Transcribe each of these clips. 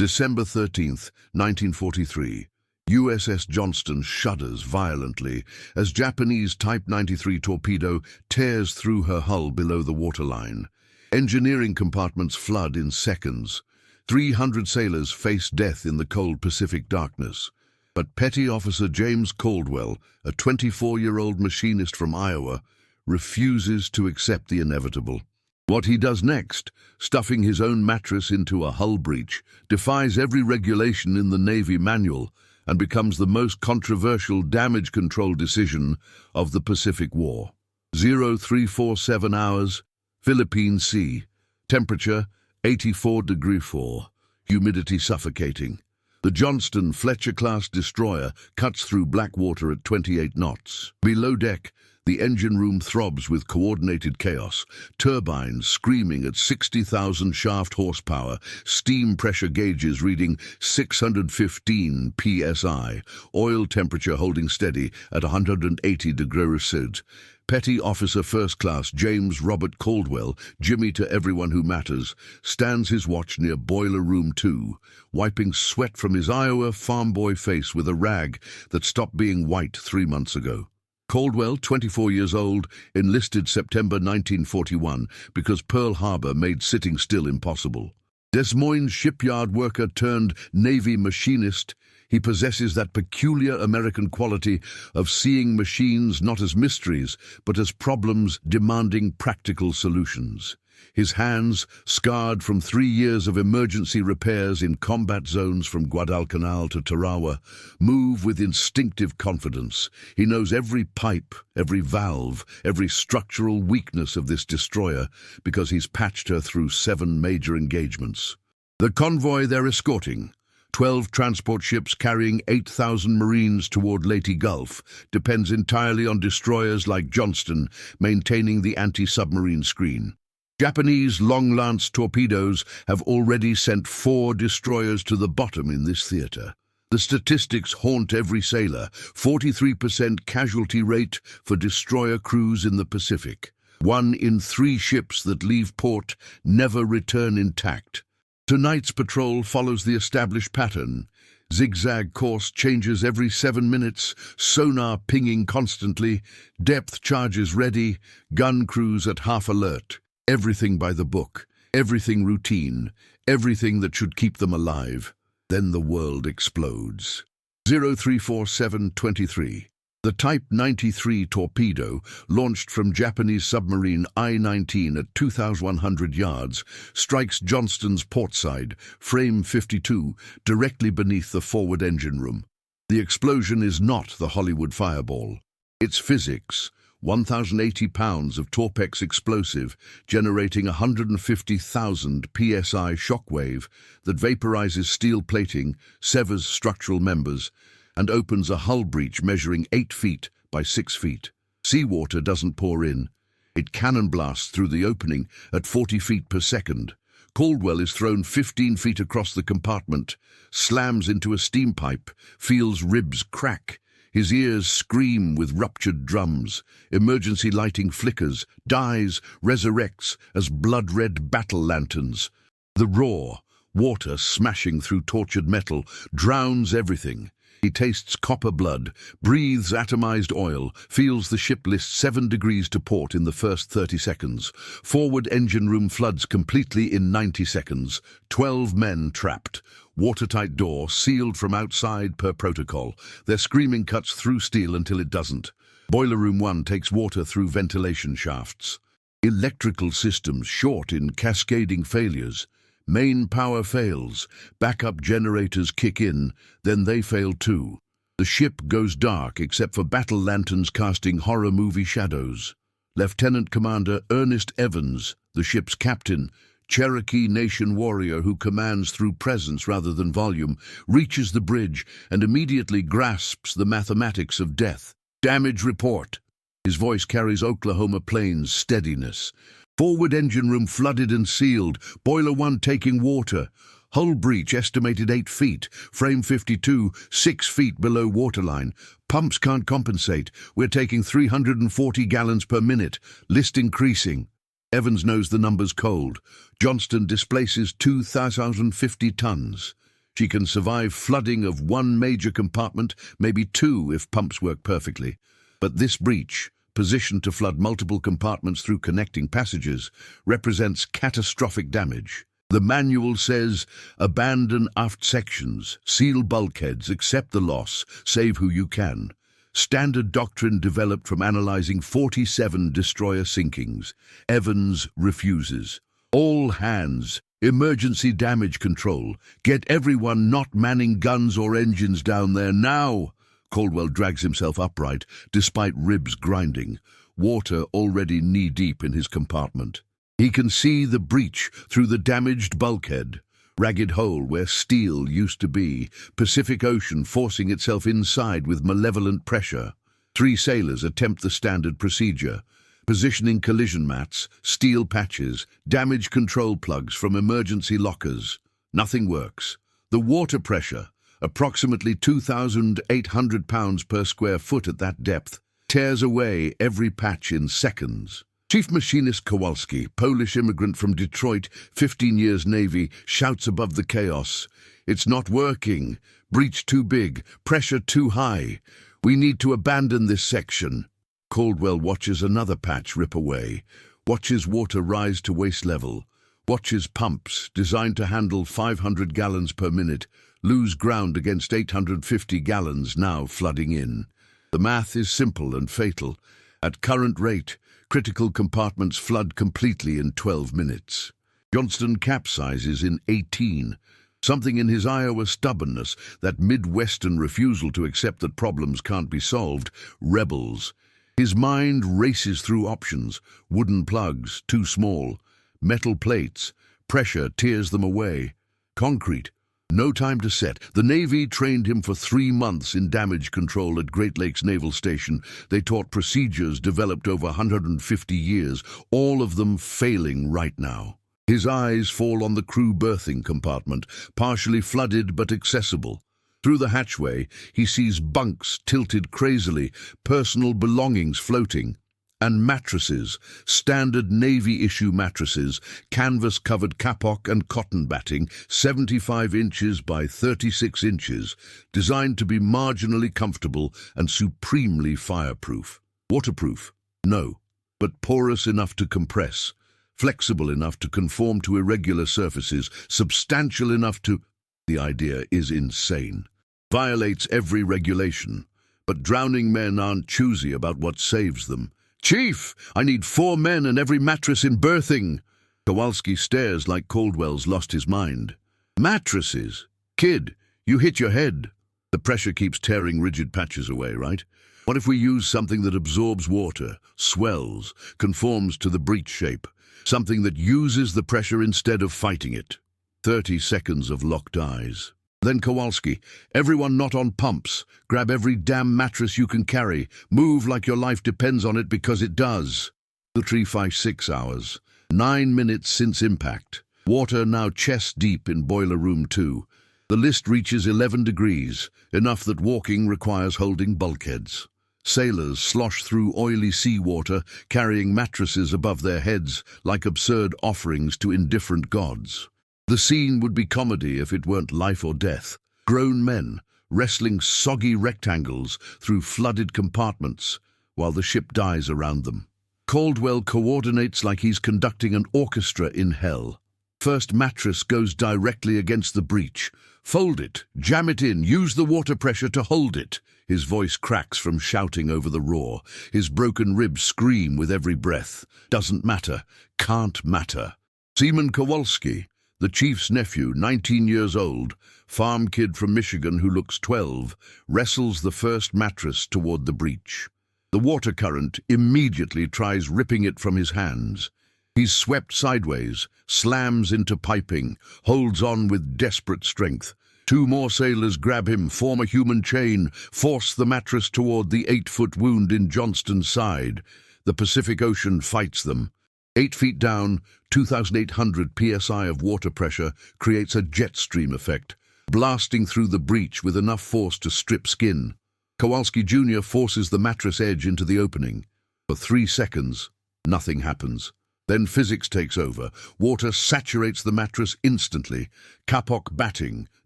December 13th, 1943. USS Johnston shudders violently as Japanese Type 93 torpedo tears through her hull below the waterline. Engineering compartments flood in seconds. 300 sailors face death in the cold Pacific darkness. But Petty Officer James Caldwell, a 24-year-old machinist from Iowa, refuses to accept the inevitable. What he does next, stuffing his own mattress into a hull breach, defies every regulation in the Navy manual and becomes the most controversial damage control decision of the Pacific War. 0347 hours, Philippine Sea. Temperature 84°4. Humidity suffocating. The Johnston Fletcher-class destroyer cuts through black water at 28 knots. Below deck, the engine room throbs with coordinated chaos, turbines screaming at 60,000 shaft horsepower, steam pressure gauges reading 615 psi, oil temperature holding steady at 180 degrees Celsius. Petty Officer First Class James Robert Caldwell, Jimmy to everyone who matters, stands his watch near Boiler Room 2, wiping sweat from his Iowa farm boy face with a rag that stopped being white 3 months ago. Caldwell, 24 years old, enlisted September 1941 because Pearl Harbor made sitting still impossible. Des Moines shipyard worker turned Navy machinist, he possesses that peculiar American quality of seeing machines not as mysteries, but as problems demanding practical solutions. His hands, scarred from 3 years of emergency repairs in combat zones from Guadalcanal to Tarawa, move with instinctive confidence. He knows every pipe, every valve, every structural weakness of this destroyer because he's patched her through 7 major engagements. The convoy they're escorting, 12 transport ships carrying 8,000 Marines toward Leyte Gulf, depends entirely on destroyers like Johnston maintaining the anti-submarine screen. Japanese long-lance torpedoes have already sent 4 destroyers to the bottom in this theater. The statistics haunt every sailor: 43% casualty rate for destroyer crews in the Pacific. 1 in 3 ships that leave port never return intact. Tonight's patrol follows the established pattern. Zigzag course changes every 7 minutes, sonar pinging constantly, depth charges ready, gun crews at half alert. Everything by the book, everything routine, everything that should keep them alive. Then the world explodes. 034723. The Type 93 torpedo, launched from Japanese submarine I-19 at 2,100 yards, strikes Johnston's port side, frame 52, directly beneath the forward engine room. The explosion is not the Hollywood fireball. It's physics. 1,080 pounds of Torpex explosive, generating 150,000 psi shockwave that vaporizes steel plating, severs structural members, and opens a hull breach measuring 8 feet by 6 feet. Seawater doesn't pour in. It cannon blasts through the opening at 40 feet per second. Caldwell is thrown 15 feet across the compartment, slams into a steam pipe, feels ribs crack. His ears scream with ruptured drums. Emergency lighting flickers, dies, resurrects as blood-red battle lanterns. The roar, water smashing through tortured metal, drowns everything. He tastes copper blood, breathes atomized oil, feels the ship list 7 degrees to port in the first 30 seconds. Forward engine room floods completely in 90 seconds. 12 men trapped. Watertight door, sealed from outside per protocol. Their screaming cuts through steel until it doesn't. Boiler room 1 takes water through ventilation shafts. Electrical systems short in cascading failures. Main power fails. Backup generators kick in, then they fail too. The ship goes dark except for battle lanterns casting horror movie shadows. Lieutenant Commander Ernest Evans, the ship's captain, Cherokee Nation warrior who commands through presence rather than volume, reaches the bridge and immediately grasps the mathematics of death. Damage report. His voice carries Oklahoma Plains steadiness. Forward engine room flooded and sealed. Boiler 1 taking water. Hull breach estimated 8 feet. Frame 52, 6 feet below waterline. Pumps can't compensate. We're taking 340 gallons per minute. List increasing. Evans knows the numbers cold. Johnston displaces 2,050 tons. She can survive flooding of one major compartment, maybe two if pumps work perfectly. But this breach, positioned to flood multiple compartments through connecting passages, represents catastrophic damage. The manual says, abandon aft sections, seal bulkheads, accept the loss, save who you can. Standard doctrine developed from analyzing 47 destroyer sinkings. Evans refuses. All hands, emergency damage control. Get everyone not manning guns or engines down there now. Caldwell drags himself upright, despite ribs grinding, water already knee-deep in his compartment. He can see the breach through the damaged bulkhead, ragged hole where steel used to be, Pacific Ocean forcing itself inside with malevolent pressure. 3 sailors attempt the standard procedure, positioning collision mats, steel patches, damage control plugs from emergency lockers. Nothing works. The water pressure, approximately 2,800 pounds per square foot at that depth, tears away every patch in seconds. Chief Machinist Kowalski, Polish immigrant from Detroit, 15 years Navy, shouts above the chaos. It's not working. Breach too big. Pressure too high. We need to abandon this section. Caldwell watches another patch rip away, watches water rise to waist level, watches pumps, designed to handle 500 gallons per minute, lose ground against 850 gallons now flooding in. The math is simple and fatal. At current rate, critical compartments flood completely in 12 minutes. Johnston capsizes in 18. Something in his Iowa stubbornness, that Midwestern refusal to accept that problems can't be solved, rebels. His mind races through options. Wooden plugs, too small. Metal plates. Pressure tears them away. Concrete. No time to set. The Navy trained him for 3 months in damage control at Great Lakes Naval Station. They taught procedures developed over 150 years, all of them failing right now. His eyes fall on the crew berthing compartment, partially flooded but accessible. Through the hatchway, he sees bunks tilted crazily, personal belongings floating, and mattresses, standard Navy-issue mattresses, canvas-covered kapok and cotton batting, 75 inches by 36 inches, designed to be marginally comfortable and supremely fireproof. Waterproof? No, but porous enough to compress, flexible enough to conform to irregular surfaces, substantial enough to... The idea is insane. Violates every regulation. But drowning men aren't choosy about what saves them. Chief, I need 4 men and every mattress in berthing. Kowalski stares like Caldwell's lost his mind. Mattresses? Kid, you hit your head. The pressure keeps tearing rigid patches away, right? What if we use something that absorbs water, swells, conforms to the breach shape? Something that uses the pressure instead of fighting it. 30 seconds of locked eyes. Then Kowalski, everyone not on pumps. Grab every damn mattress you can carry. Move like your life depends on it, because it does. The 356 hours. 9 minutes since impact. Water now chest deep in boiler room 2. The list reaches 11 degrees, enough that walking requires holding bulkheads. Sailors slosh through oily seawater, carrying mattresses above their heads like absurd offerings to indifferent gods. The scene would be comedy if it weren't life or death. Grown men wrestling soggy rectangles through flooded compartments while the ship dies around them. Caldwell coordinates like he's conducting an orchestra in hell. First mattress goes directly against the breach. Fold it, jam it in, use the water pressure to hold it. His voice cracks from shouting over the roar. His broken ribs scream with every breath. Doesn't matter, can't matter. Seaman Kowalski, the chief's nephew, 19 years old, farm kid from Michigan who looks 12, wrestles the first mattress toward the breach. The water current immediately tries ripping it from his hands. He's swept sideways, slams into piping, holds on with desperate strength. 2 more sailors grab him, form a human chain, force the mattress toward the 8-foot wound in Johnston's side. The Pacific Ocean fights them. 8 feet down, 2,800 psi of water pressure creates a jet stream effect, blasting through the breach with enough force to strip skin. Kowalski Jr. forces the mattress edge into the opening. For 3 seconds, nothing happens. Then physics takes over. Water saturates the mattress instantly. Kapok batting,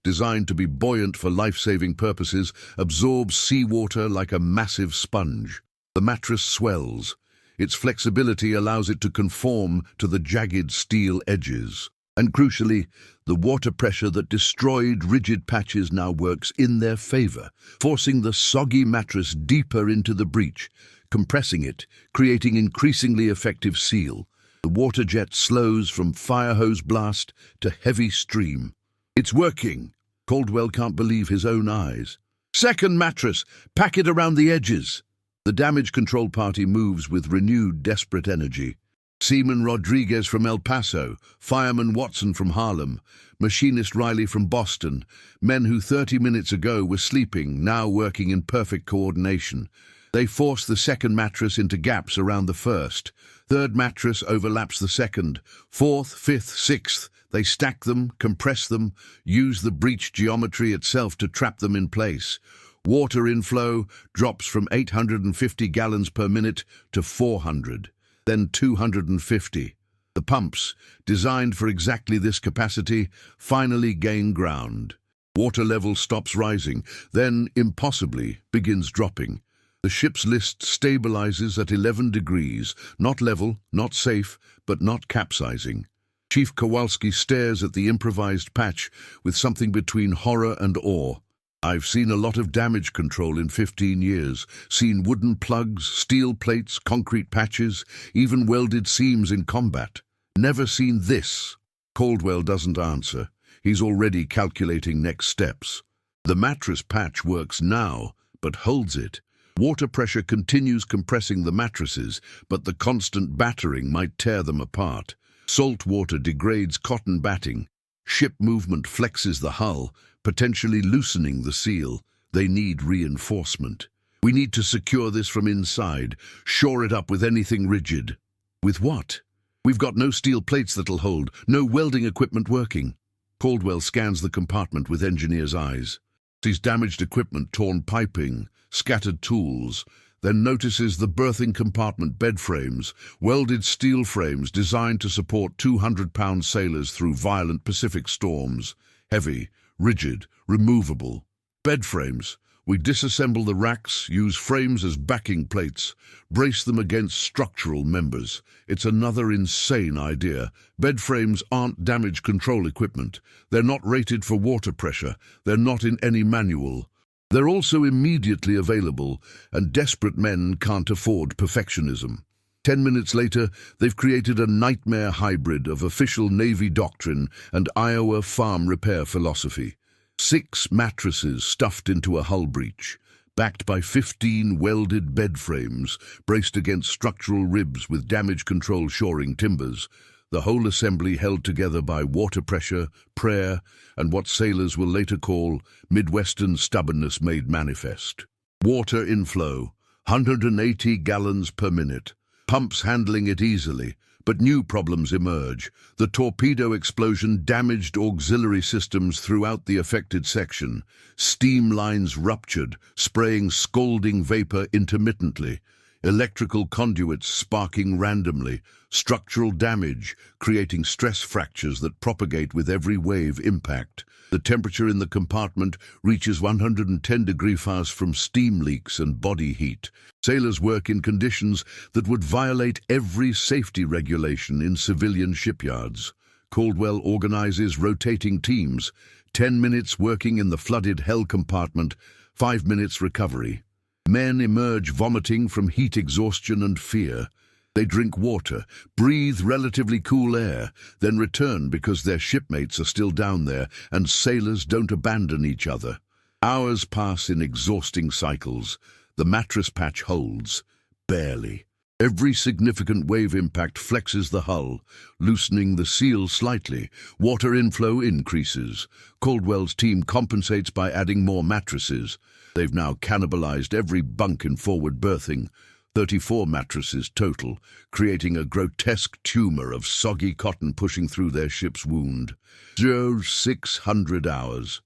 designed to be buoyant for life-saving purposes, absorbs seawater like a massive sponge. The mattress swells. Its flexibility allows it to conform to the jagged steel edges. And crucially, the water pressure that destroyed rigid patches now works in their favor, forcing the soggy mattress deeper into the breach, compressing it, creating increasingly effective seal. The water jet slows from fire hose blast to heavy stream. It's working. Caldwell can't believe his own eyes. Second mattress, pack it around the edges. The damage control party moves with renewed, desperate energy. Seaman Rodriguez from El Paso, Fireman Watson from Harlem, Machinist Riley from Boston, men who 30 minutes ago were sleeping, now working in perfect coordination. They force the second mattress into gaps around the first. Third mattress overlaps the second. Fourth, fifth, sixth. They stack them, compress them, use the breach geometry itself to trap them in place. Water inflow drops from 850 gallons per minute to 400, then 250. The pumps, designed for exactly this capacity, finally gain ground. Water level stops rising, then, impossibly, begins dropping. The ship's list stabilizes at 11 degrees, not level, not safe, but not capsizing. Chief Kowalski stares at the improvised patch with something between horror and awe. I've seen a lot of damage control in 15 years, seen wooden plugs, steel plates, concrete patches, even welded seams in combat. Never seen this. Caldwell doesn't answer. He's already calculating next steps. The mattress patch works now, but holds it. Water pressure continues compressing the mattresses, but the constant battering might tear them apart. Salt water degrades cotton batting. Ship movement flexes the hull, potentially loosening the seal. They need reinforcement. We need to secure this from inside, shore it up with anything rigid. With what? We've got no steel plates that'll hold, no welding equipment working. Caldwell scans the compartment with engineer's eyes. Sees damaged equipment, torn piping, scattered tools, then notices the berthing compartment bed frames, welded steel frames designed to support 200-pound sailors through violent Pacific storms. Heavy, rigid, removable. Bed frames. We disassemble the racks, use frames as backing plates, brace them against structural members. It's another insane idea. Bed frames aren't damage control equipment. They're not rated for water pressure. They're not in any manual. They're also immediately available, and desperate men can't afford perfectionism. 10 minutes later, they've created a nightmare hybrid of official Navy doctrine and Iowa farm repair philosophy. 6 mattresses stuffed into a hull breach, backed by 15 welded bed frames, braced against structural ribs with damage control shoring timbers. The whole assembly held together by water pressure, prayer, and what sailors will later call Midwestern stubbornness made manifest. Water inflow, 180 gallons per minute. Pumps handling it easily, but new problems emerge. The torpedo explosion damaged auxiliary systems throughout the affected section. Steam lines ruptured, spraying scalding vapor intermittently. Electrical conduits sparking randomly. Structural damage, creating stress fractures that propagate with every wave impact. The temperature in the compartment reaches 110 degrees Fahrenheit from steam leaks and body heat. Sailors work in conditions that would violate every safety regulation in civilian shipyards. Caldwell organizes rotating teams, 10 minutes working in the flooded hell compartment, 5 minutes recovery. Men emerge vomiting from heat exhaustion and fear. They drink water, breathe relatively cool air, then return because their shipmates are still down there and sailors don't abandon each other. Hours pass in exhausting cycles. The mattress patch holds, barely. Every significant wave impact flexes the hull, loosening the seal slightly. Water inflow increases. Caldwell's team compensates by adding more mattresses. They've now cannibalized every bunk in forward berthing. 34 mattresses total, creating a grotesque tumor of soggy cotton pushing through their ship's wound. 600 hours.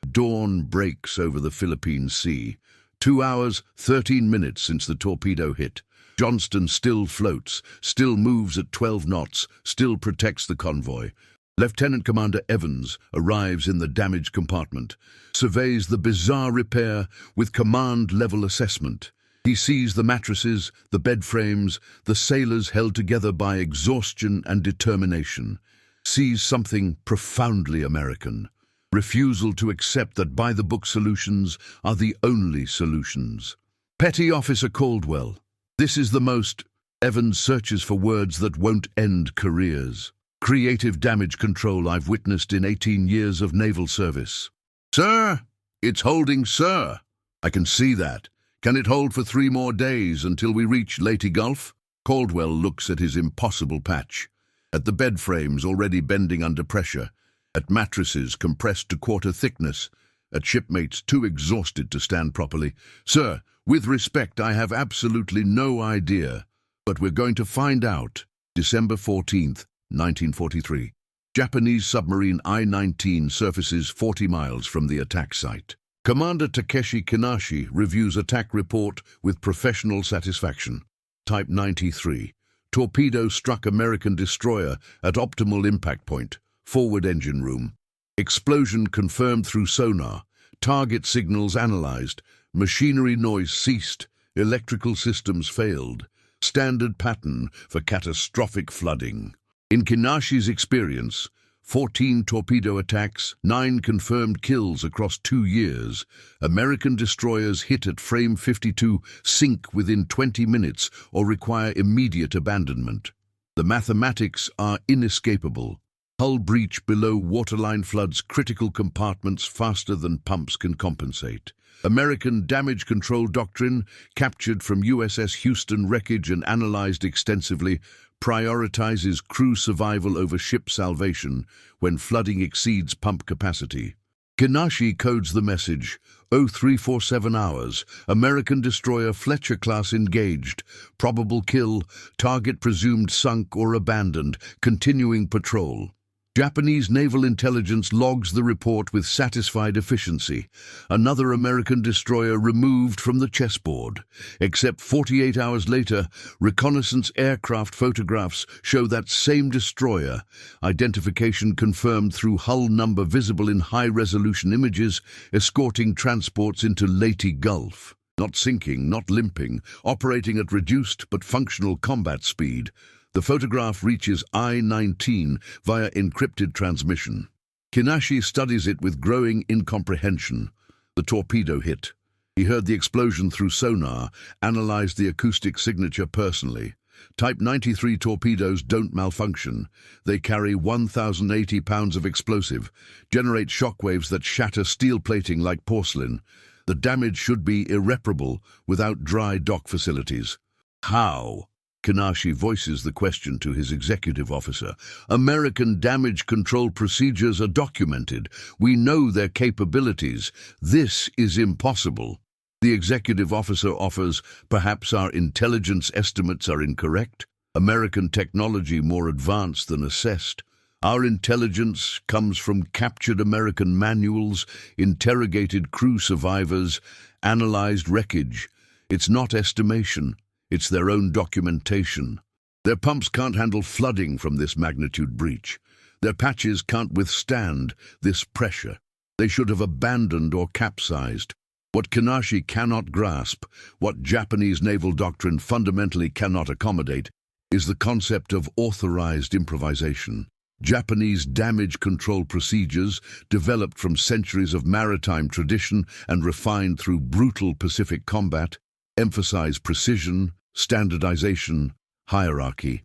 Dawn breaks over the Philippine Sea. 2 hours, 13 minutes since the torpedo hit. Johnston still floats, still moves at 12 knots, still protects the convoy. Lieutenant Commander Evans arrives in the damaged compartment, surveys the bizarre repair with command-level assessment. He sees the mattresses, the bed frames, the sailors held together by exhaustion and determination. Sees something profoundly American. Refusal to accept that by-the-book solutions are the only solutions. Petty Officer Caldwell. This is the most... Evans searches for words that won't end careers. Creative damage control I've witnessed in 18 years of naval service. Sir, it's holding, sir. I can see that. Can it hold for 3 more days until we reach Leyte Gulf? Caldwell looks at his impossible patch, at the bed frames already bending under pressure, at mattresses compressed to quarter thickness, at shipmates too exhausted to stand properly. Sir, with respect, I have absolutely no idea, but we're going to find out. December 14th, 1943. Japanese submarine I-19 surfaces 40 miles from the attack site. Commander Takeshi Kinashi reviews attack report with professional satisfaction. Type 93. Torpedo struck American destroyer at optimal impact point. Forward engine room. Explosion confirmed through sonar. Target signals analyzed. Machinery noise ceased. Electrical systems failed. Standard pattern for catastrophic flooding. In Kinashi's experience, 14 torpedo attacks, 9 confirmed kills across 2 years. American destroyers hit at frame 52 sink within 20 minutes or require immediate abandonment. The mathematics are inescapable. Hull breach below waterline floods critical compartments faster than pumps can compensate. American damage control doctrine, captured from USS Houston wreckage and analyzed extensively, prioritizes crew survival over ship salvation when flooding exceeds pump capacity. Kinashi codes the message, 0347 hours, American destroyer Fletcher class engaged, probable kill, target presumed sunk or abandoned, continuing patrol. Japanese naval intelligence logs the report with satisfied efficiency. Another American destroyer removed from the chessboard. Except 48 hours later, reconnaissance aircraft photographs show that same destroyer. Identification confirmed through hull number visible in high-resolution images, escorting transports into Leyte Gulf. Not sinking, not limping, operating at reduced but functional combat speed. The photograph reaches I-19 via encrypted transmission. Kinashi studies it with growing incomprehension. The torpedo hit. He heard the explosion through sonar, analyzed the acoustic signature personally. Type 93 torpedoes don't malfunction. They carry 1,080 pounds of explosive, generate shockwaves that shatter steel plating like porcelain. The damage should be irreparable without dry dock facilities. How? Kinashi voices the question to his executive officer. American damage control procedures are documented. We know their capabilities. This is impossible. The executive officer offers, perhaps our intelligence estimates are incorrect. American technology more advanced than assessed. Our intelligence comes from captured American manuals, interrogated crew survivors, analyzed wreckage. It's not estimation. It's their own documentation. Their pumps can't handle flooding from this magnitude breach. Their patches can't withstand this pressure. They should have abandoned or capsized. What Kinashi cannot grasp, what Japanese naval doctrine fundamentally cannot accommodate, is the concept of authorized improvisation. Japanese damage control procedures, developed from centuries of maritime tradition and refined through brutal Pacific combat, emphasize precision, standardization, hierarchy.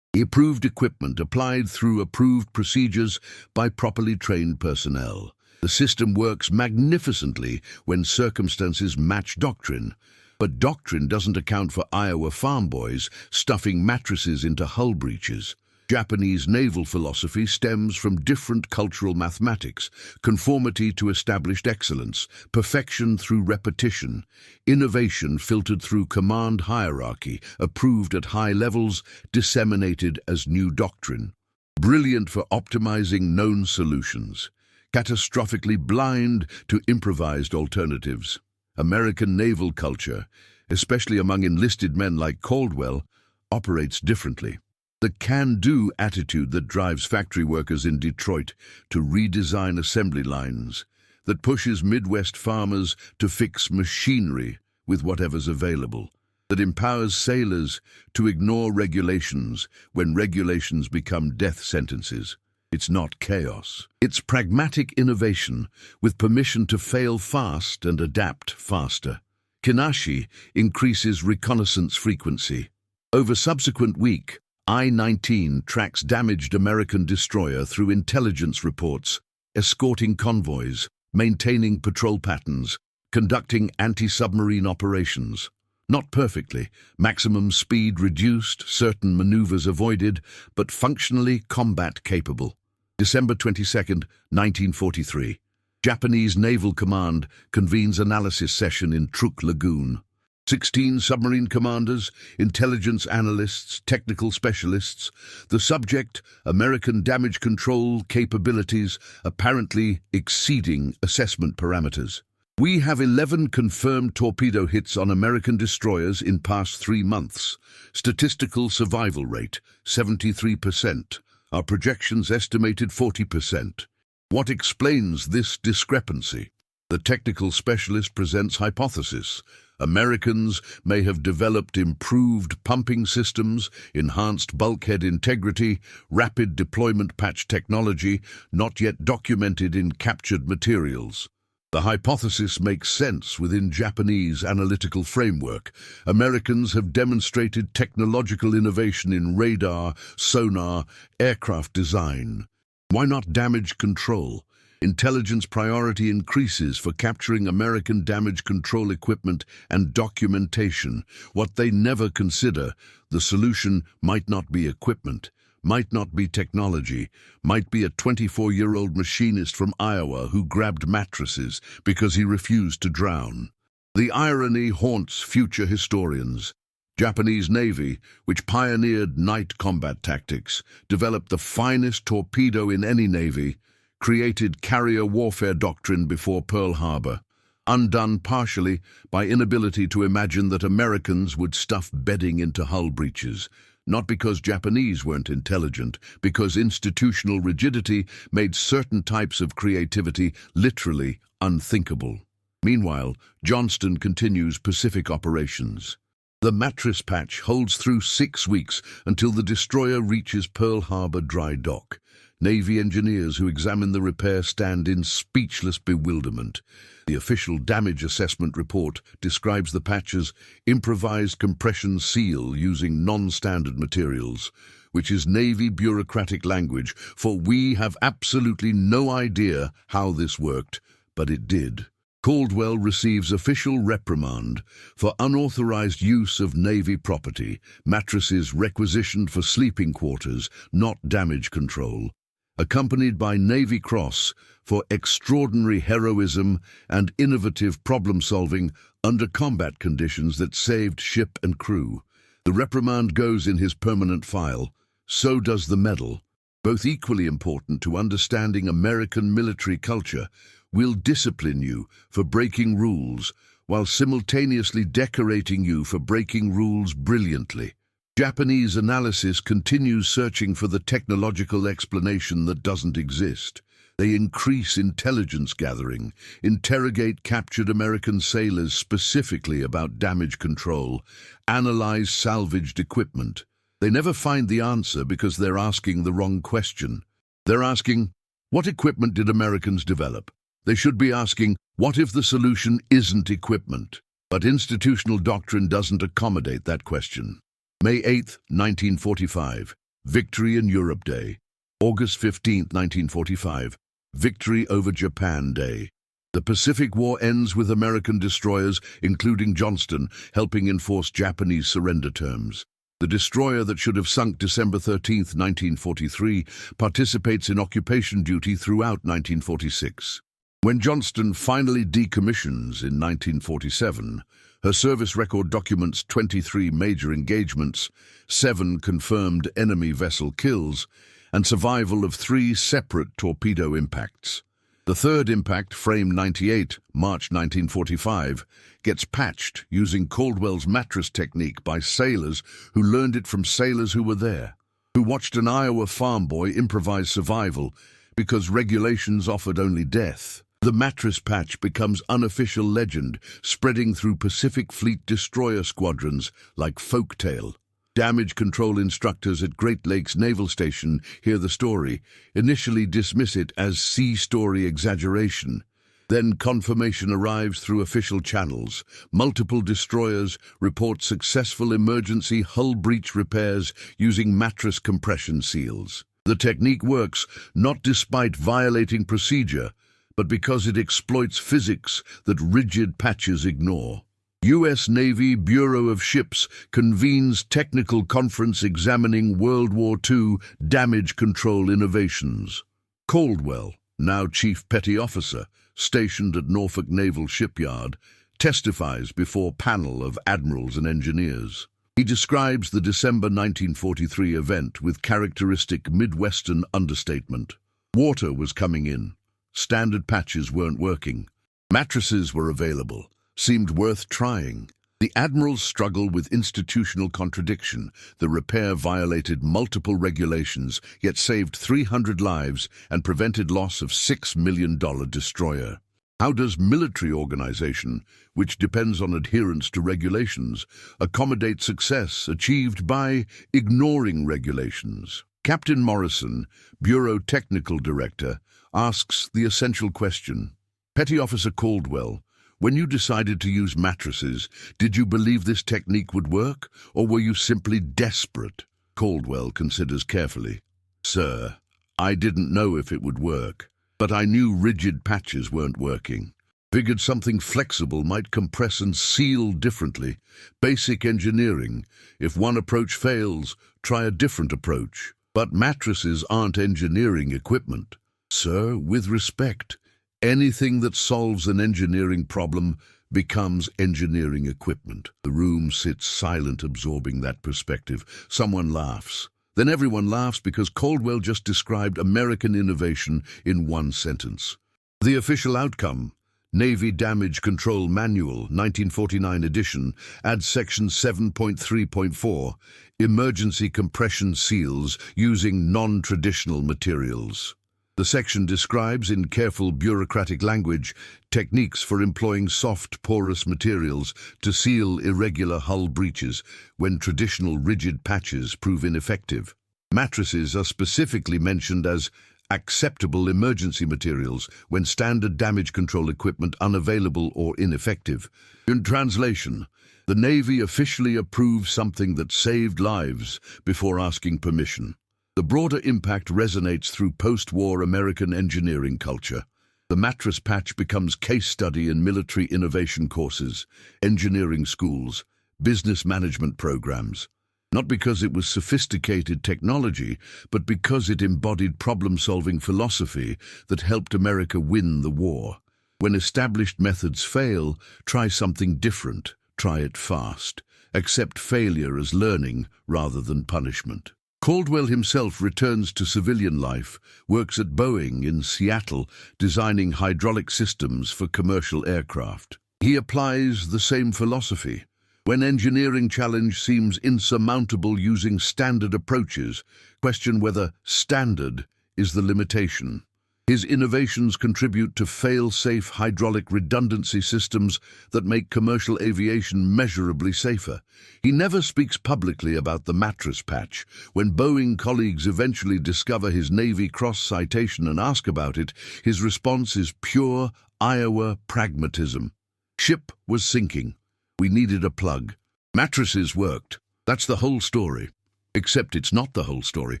Approved equipment applied through approved procedures by properly trained personnel. The system works magnificently when circumstances match doctrine, but doctrine doesn't account for Iowa farm boys stuffing mattresses into hull breaches. Japanese naval philosophy stems from different cultural mathematics, conformity to established excellence, perfection through repetition, innovation filtered through command hierarchy, approved at high levels, disseminated as new doctrine. Brilliant for optimizing known solutions, catastrophically blind to improvised alternatives. American naval culture, especially among enlisted men like Caldwell, operates differently. The can-do attitude that drives factory workers in Detroit to redesign assembly lines, that pushes Midwest farmers to fix machinery with whatever's available, that empowers sailors to ignore regulations when regulations become death sentences. It's not chaos. It's pragmatic innovation with permission to fail fast and adapt faster. Kinashi increases reconnaissance frequency. Over subsequent week, I-19 tracks damaged American destroyer through intelligence reports, escorting convoys, maintaining patrol patterns, conducting anti-submarine operations. Not perfectly, maximum speed reduced, certain maneuvers avoided, but functionally combat capable. December 22, 1943. Japanese Naval Command convenes analysis session in Truk Lagoon. 16 submarine commanders, intelligence analysts, technical specialists. The subject, American damage control capabilities, apparently exceeding assessment parameters. We have 11 confirmed torpedo hits on American destroyers in past 3 months. Statistical survival rate, 73%. Our projections estimated 40%. What explains this discrepancy? The technical specialist presents hypothesis. Americans may have developed improved pumping systems, enhanced bulkhead integrity, rapid deployment patch technology, not yet documented in captured materials. The hypothesis makes sense within Japanese analytical framework. Americans have demonstrated technological innovation in radar, sonar, aircraft design. Why not damage control? Intelligence priority increases for capturing American damage control equipment and documentation. What they never consider, the solution might not be equipment, might not be technology, might be a 24-year-old machinist from Iowa who grabbed mattresses because he refused to drown. The irony haunts future historians. Japanese Navy, which pioneered night combat tactics, developed the finest torpedo in any navy, created carrier warfare doctrine before Pearl Harbor, undone partially by inability to imagine that Americans would stuff bedding into hull breaches, not because Japanese weren't intelligent, because institutional rigidity made certain types of creativity literally unthinkable. Meanwhile, Johnston continues Pacific operations. The Mattress patch holds through 6 weeks until the destroyer reaches Pearl Harbor dry dock. Navy engineers who examine the repair stand in speechless bewilderment. The official damage assessment report describes the patch's improvised compression seal using non-standard materials, which is Navy bureaucratic language, for we have absolutely no idea how this worked, but it did. Caldwell receives official reprimand for unauthorized use of Navy property, mattresses requisitioned for sleeping quarters, not damage control, accompanied by Navy Cross for extraordinary heroism and innovative problem-solving under combat conditions that saved ship and crew. The reprimand goes in his permanent file, so does the medal. Both equally important to understanding American military culture, will discipline you for breaking rules while simultaneously decorating you for breaking rules brilliantly. Japanese analysis continues searching for the technological explanation that doesn't exist. They increase intelligence gathering, interrogate captured American sailors specifically about damage control, analyze salvaged equipment. They never find the answer because they're asking the wrong question. They're asking, what equipment did Americans develop? They should be asking, what if the solution isn't equipment? But institutional doctrine doesn't accommodate that question. May 8, 1945, Victory in Europe Day. August 15, 1945, Victory over Japan Day. The Pacific War ends with American destroyers, including Johnston, helping enforce Japanese surrender terms. The destroyer that should have sunk December 13, 1943, participates in occupation duty throughout 1946. When Johnston finally decommissions in 1947, her service record documents 23 major engagements, 7 confirmed enemy vessel kills, and survival of 3 separate torpedo impacts. The third impact, Frame 98, March 1945, gets patched using Caldwell's mattress technique by sailors who learned it from sailors who were there, who watched an Iowa farm boy improvise survival because regulations offered only death. The mattress patch becomes unofficial legend, spreading through Pacific Fleet destroyer squadrons like folktale. Damage control instructors at Great Lakes Naval Station hear the story, initially dismiss it as sea story exaggeration. Then confirmation arrives through official channels. Multiple destroyers report successful emergency hull breach repairs using mattress compression seals. The technique works not despite violating procedure, but because it exploits physics that rigid patches ignore. U.S. Navy Bureau of Ships convenes technical conference examining World War II damage control innovations. Caldwell, now Chief Petty Officer, stationed at Norfolk Naval Shipyard, testifies before panel of admirals and engineers. He describes the December 1943 event with characteristic Midwestern understatement. Water was coming in. Standard patches weren't working. Mattresses were available. Seemed worth trying. The admirals struggle with institutional contradiction. The repair violated multiple regulations, yet saved 300 lives and prevented loss of $6 million destroyer. How does military organization, which depends on adherence to regulations, accommodate success achieved by ignoring regulations? Captain Morrison, Bureau Technical Director, asks the essential question. Petty Officer Caldwell, when you decided to use mattresses, did you believe this technique would work, or were you simply desperate? Caldwell considers carefully. Sir, I didn't know if it would work, but I knew rigid patches weren't working. Figured something flexible might compress and seal differently. Basic engineering. If one approach fails, try a different approach. But mattresses aren't engineering equipment. Sir, with respect, anything that solves an engineering problem becomes engineering equipment. The room sits silent, absorbing that perspective. Someone laughs. Then everyone laughs because Caldwell just described American innovation in one sentence. The official outcome, Navy Damage Control Manual, 1949 edition, adds section 7.3.4, emergency compression seals using non-traditional materials. The section describes, in careful bureaucratic language, techniques for employing soft, porous materials to seal irregular hull breaches when traditional rigid patches prove ineffective. Mattresses are specifically mentioned as acceptable emergency materials when standard damage control equipment unavailable or ineffective. In translation, the Navy officially approves something that saved lives before asking permission. The broader impact resonates through post-war American engineering culture. The mattress patch becomes case study in military innovation courses, engineering schools, business management programs. Not because it was sophisticated technology, but because it embodied problem-solving philosophy that helped America win the war. When established methods fail, try something different, try it fast. Accept failure as learning rather than punishment. Caldwell himself returns to civilian life, works at Boeing in Seattle, designing hydraulic systems for commercial aircraft. He applies the same philosophy. When engineering challenge seems insurmountable using standard approaches, question whether standard is the limitation. His innovations contribute to fail-safe hydraulic redundancy systems that make commercial aviation measurably safer. He never speaks publicly about the mattress patch. When Boeing colleagues eventually discover his Navy Cross citation and ask about it, his response is pure Iowa pragmatism. Ship was sinking. We needed a plug. Mattresses worked. That's the whole story. Except it's not the whole story.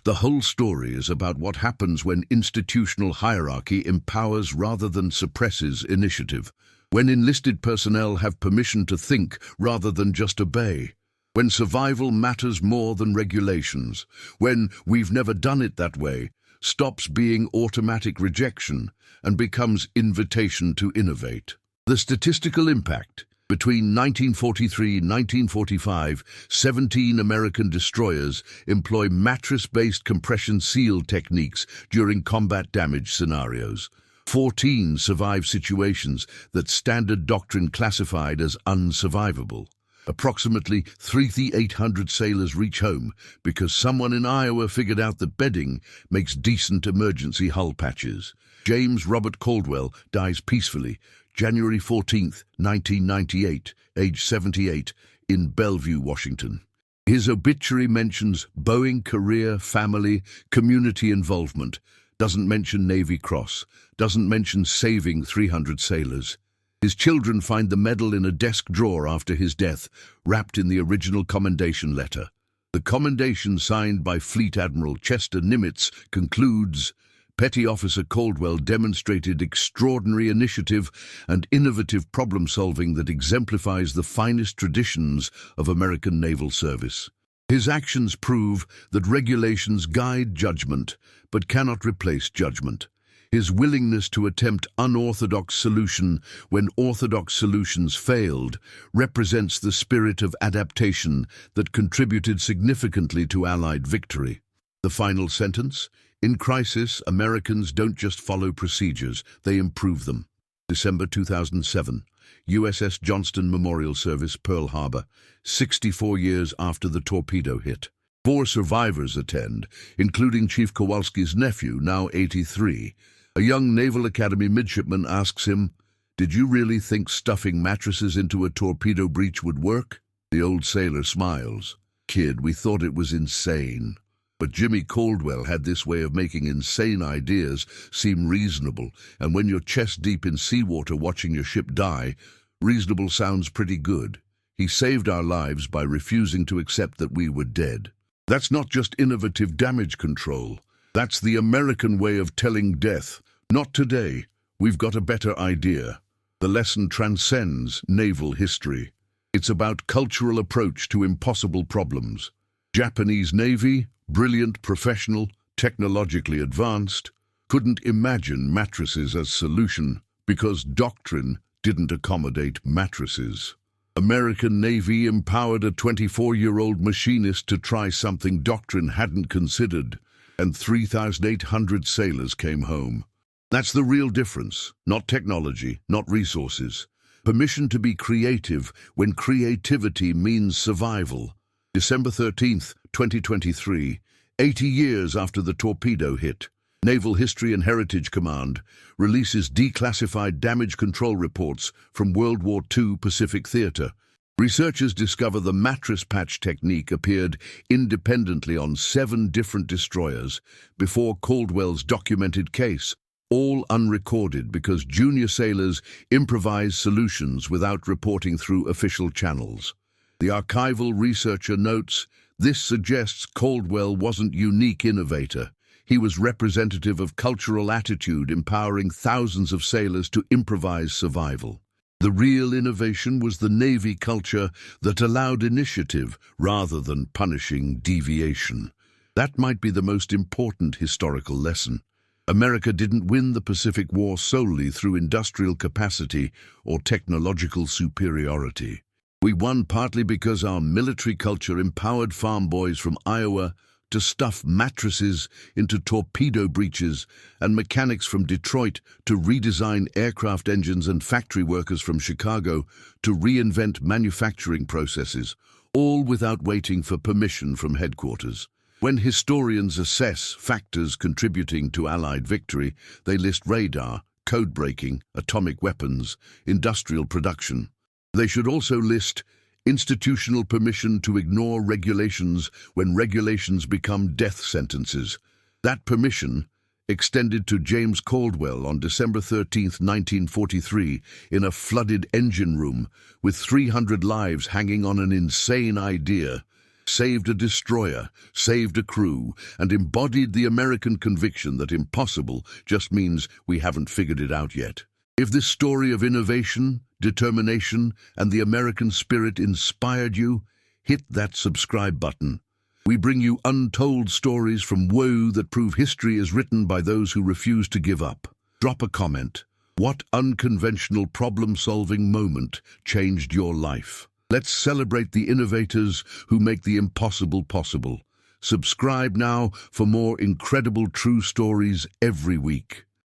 The whole story is about what happens when institutional hierarchy empowers rather than suppresses initiative. When enlisted personnel have permission to think rather than just obey. When survival matters more than regulations. When "we've never done it that way" stops being automatic rejection and becomes invitation to innovate. The statistical impact. Between 1943 and 1945, 17 American destroyers employ mattress-based compression seal techniques during combat damage scenarios. 14 survive situations that standard doctrine classified as unsurvivable. Approximately 3,800 sailors reach home because someone in Iowa figured out that bedding makes decent emergency hull patches. James Robert Caldwell dies peacefully, January 14, 1998, age 78, in Bellevue, Washington. His obituary mentions Boeing career, family, community involvement, doesn't mention Navy Cross, doesn't mention saving 300 sailors. His children find the medal in a desk drawer after his death, wrapped in the original commendation letter. The commendation, signed by Fleet Admiral Chester Nimitz, concludes, Petty Officer Caldwell demonstrated extraordinary initiative and innovative problem-solving that exemplifies the finest traditions of American naval service. His actions prove that regulations guide judgment, but cannot replace judgment. His willingness to attempt unorthodox solution when orthodox solutions failed represents the spirit of adaptation that contributed significantly to Allied victory. The final sentence? In crisis, Americans don't just follow procedures, they improve them. December 2007, USS Johnston Memorial Service, Pearl Harbor, 64 years after the torpedo hit. 4 survivors attend, including Chief Kowalski's nephew, now 83. A young Naval Academy midshipman asks him, "Did you really think stuffing mattresses into a torpedo breach would work?" The old sailor smiles. "Kid, we thought it was insane." But Jimmy Caldwell had this way of making insane ideas seem reasonable, and when you're chest deep in seawater watching your ship die, reasonable sounds pretty good. He saved our lives by refusing to accept that we were dead. That's not just innovative damage control. That's the American way of telling death. Not today. We've got a better idea. The lesson transcends naval history. It's about cultural approach to impossible problems. Japanese Navy, brilliant, professional, technologically advanced, couldn't imagine mattresses as solution because doctrine didn't accommodate mattresses. American Navy empowered a 24-year-old machinist to try something doctrine hadn't considered, and 3,800 sailors came home. That's the real difference, not technology, not resources. Permission to be creative when creativity means survival. December 13th, 2023, 80 years after the torpedo hit, Naval History and Heritage Command releases declassified damage control reports from World War II Pacific Theater. Researchers discover the mattress patch technique appeared independently on 7 different destroyers before Caldwell's documented case, all unrecorded because junior sailors improvised solutions without reporting through official channels. The archival researcher notes, this suggests Caldwell wasn't unique innovator. He was representative of cultural attitude empowering thousands of sailors to improvise survival. The real innovation was the Navy culture that allowed initiative rather than punishing deviation. That might be the most important historical lesson. America didn't win the Pacific War solely through industrial capacity or technological superiority. We won partly because our military culture empowered farm boys from Iowa to stuff mattresses into torpedo breaches and mechanics from Detroit to redesign aircraft engines and factory workers from Chicago to reinvent manufacturing processes, all without waiting for permission from headquarters. When historians assess factors contributing to Allied victory, they list radar, code breaking, atomic weapons, industrial production. They should also list institutional permission to ignore regulations when regulations become death sentences. That permission extended to James Caldwell on December 13, 1943, in a flooded engine room with 300 lives hanging on an insane idea. Saved a destroyer, saved a crew, and embodied the American conviction that impossible just means we haven't figured it out yet. If this story of innovation, determination, and the American spirit inspired you, hit that subscribe button. We bring you untold stories from woe that prove history is written by those who refuse to give up. Drop a comment. What unconventional problem-solving moment changed your life? Let's celebrate the innovators who make the impossible possible. Subscribe now for more incredible true stories every week.